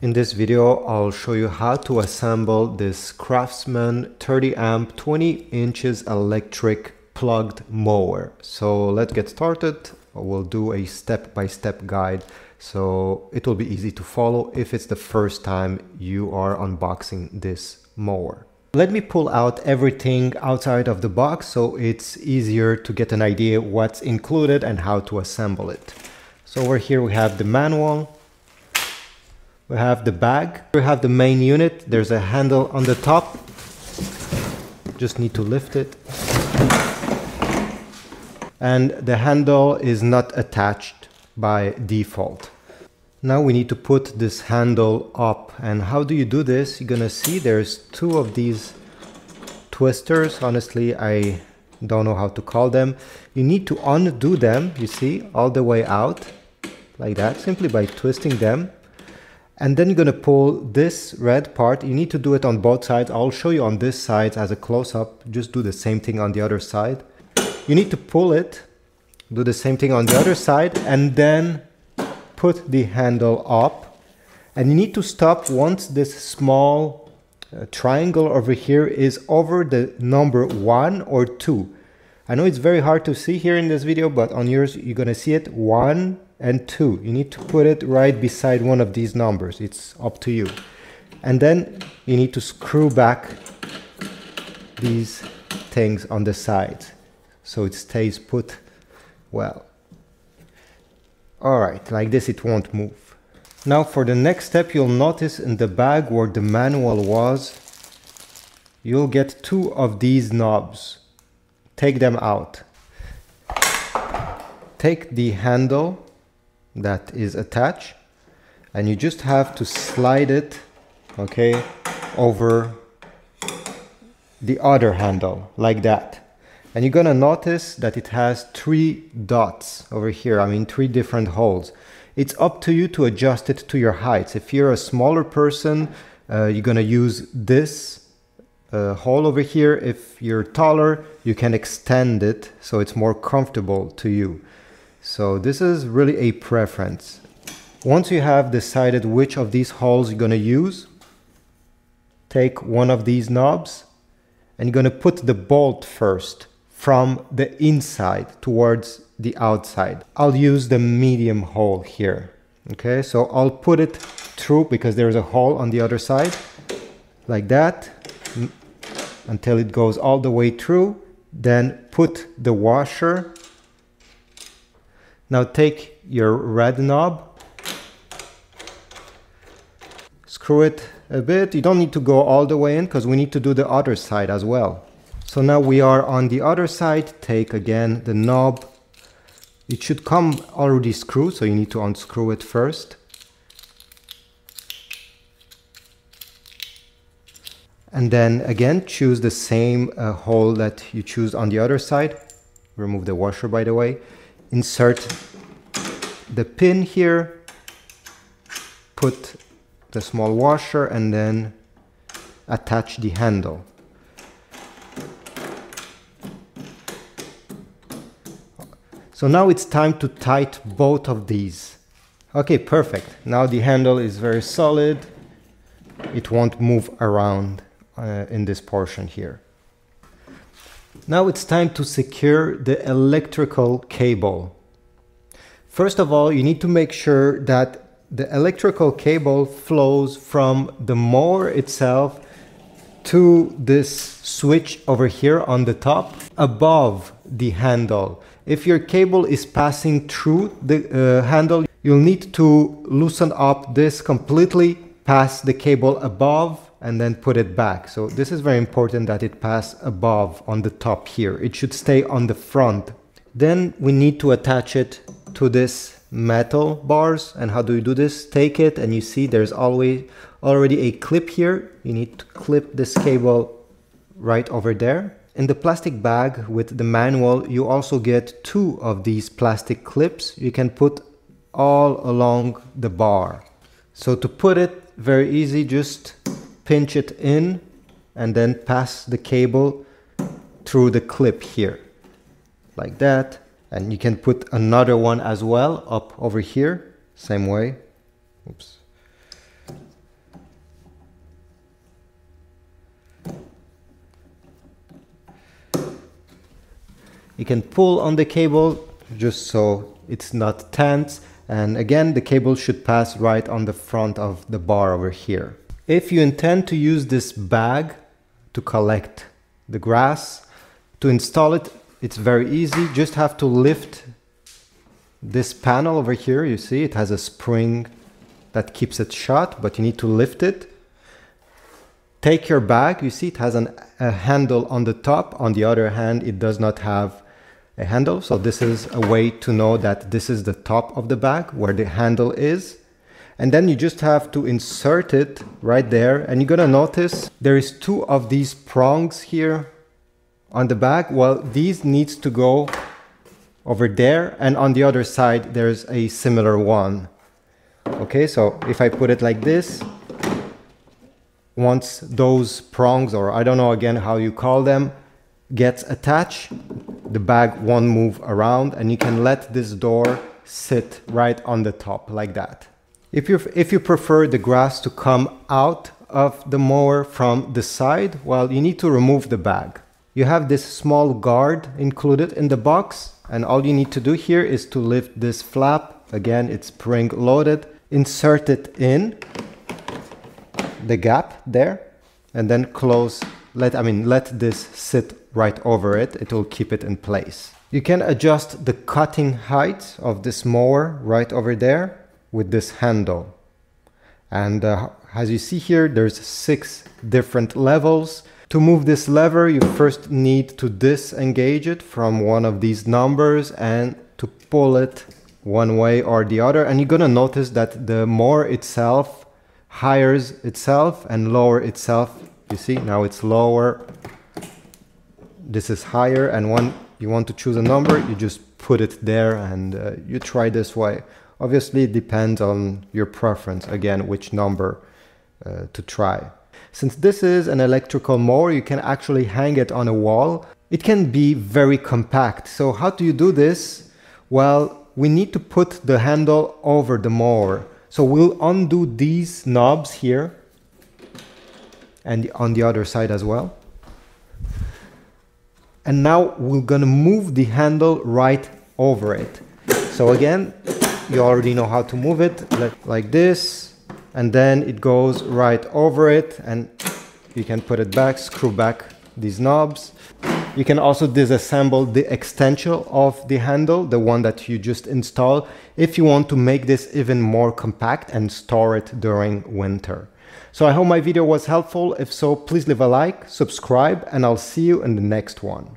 In this video, I'll show you how to assemble this Craftsman 30 amp 20 inches electric plugged mower. So let's get started. We'll do a step-by-step guide so it will be easy to follow if it's the first time you are unboxing this mower. Let me pull out everything outside of the box so it's easier to get an idea what's included and how to assemble it. So over here we have the manual. We have the bag, we have the main unit, there's a handle on the top, just need to lift it. And the handle is not attached by default. Now we need to put this handle up, and how do you do this? You're gonna see there's two of these twisters. Honestly, I don't know how to call them. You need to undo them, you see, all the way out, like that, simply by twisting them. And then you're going to pull this red part. You need to do it on both sides. I'll show you on this side as a close-up. Just do the same thing on the other side. You need to pull it, do the same thing on the other side, and then put the handle up. And you need to stop once this small triangle over here is over the number 1 or 2. I know it's very hard to see here in this video, but on yours you're going to see it 1 and 2. You need to put it right beside one of these numbers. It's up to you. And then you need to screw back these things on the sides so it stays put well. Alright, like this it won't move. Now for the next step, you'll notice in the bag where the manual was, you'll get 2 of these knobs. Take them out. Take the handle that is attached and you just have to slide it, okay, over the other handle like that. And you're gonna notice that it has 3 dots over here. I mean 3 different holes. It's up to you to adjust it to your height. If you're a smaller person, you're gonna use this hole over here. If you're taller, you can extend it so it's more comfortable to you. So this is really a preference. Once you have decided which of these holes you're going to use, take one of these knobs and you're going to put the bolt first from the inside towards the outside. I'll use the medium hole here. Okay, so I'll put it through because there's a hole on the other side like that until it goes all the way through. Then put the washer. Now take your red knob, screw it a bit. You don't need to go all the way in because we need to do the other side as well. So now we are on the other side. Take again the knob. It should come already screwed, so you need to unscrew it first. And then again choose the same hole that you choose on the other side. Remove the washer, by the way. Insert the pin here, put the small washer, and then attach the handle. So now it's time to tighten both of these. Okay, perfect. Now the handle is very solid. It won't move around in this portion here. Now it's time to secure the electrical cable. First of all, you need to make sure that the electrical cable flows from the mower itself to this switch over here on the top above the handle. If your cable is passing through the handle, you'll need to loosen up this completely, pass the cable above, and then put it back. So this is very important that it pass above on the top here. It should stay on the front. Then we need to attach it to this metal bars. And how do you do this? Take it and you see there's already a clip here. You need to clip this cable right over there. In the plastic bag with the manual, you also get 2 of these plastic clips you can put all along the bar. So to put it, very easy, just pinch it in and then pass the cable through the clip here like that. And you can put another one as well up over here, same way. Oops. You can pull on the cable just so it's not tense. And again, the cable should pass right on the front of the bar over here. If you intend to use this bag to collect the grass, to install it, it's very easy. Just have to lift this panel over here. You see it has a spring that keeps it shut, but you need to lift it. Take your bag. You see it has a handle on the top. On the other hand, it does not have a handle. So this is a way to know that this is the top of the bag where the handle is. And then you just have to insert it right there. And you're gonna notice there is 2 of these prongs here on the bag. Well, these needs to go over there, and on the other side there's a similar one. Okay, so if I put it like this, once those prongs, or I don't know again how you call them, gets attached, the bag won't move around, and you can let this door sit right on the top like that. If you prefer the grass to come out of the mower from the side, well, you need to remove the bag. You have this small guard included in the box, and all you need to do here is to lift this flap. Again, it's spring loaded. Insert it in the gap there, and then close. Let this sit right over it. It will keep it in place. You can adjust the cutting height of this mower right over there with this handle. And as you see here, there's 6 different levels. To move this lever, you first need to disengage it from one of these numbers and to pull it one way or the other. And you're gonna notice that the mower itself higher itself and lower itself. You see, now it's lower. This is higher, and when you want to choose a number, you just put it there, and you try this way. Obviously, it depends on your preference, again, which number to try. Since this is an electrical mower, you can actually hang it on a wall. It can be very compact. So how do you do this? Well, we need to put the handle over the mower. So we'll undo these knobs here and on the other side as well. And now we're gonna move the handle right over it. So again, you already know how to move it, like this, and then it goes right over it, and you can put it back, screw back these knobs. You can also disassemble the extension of the handle, the one that you just installed, if you want to make this even more compact and store it during winter. So I hope my video was helpful. If so, please leave a like, subscribe, and I'll see you in the next one.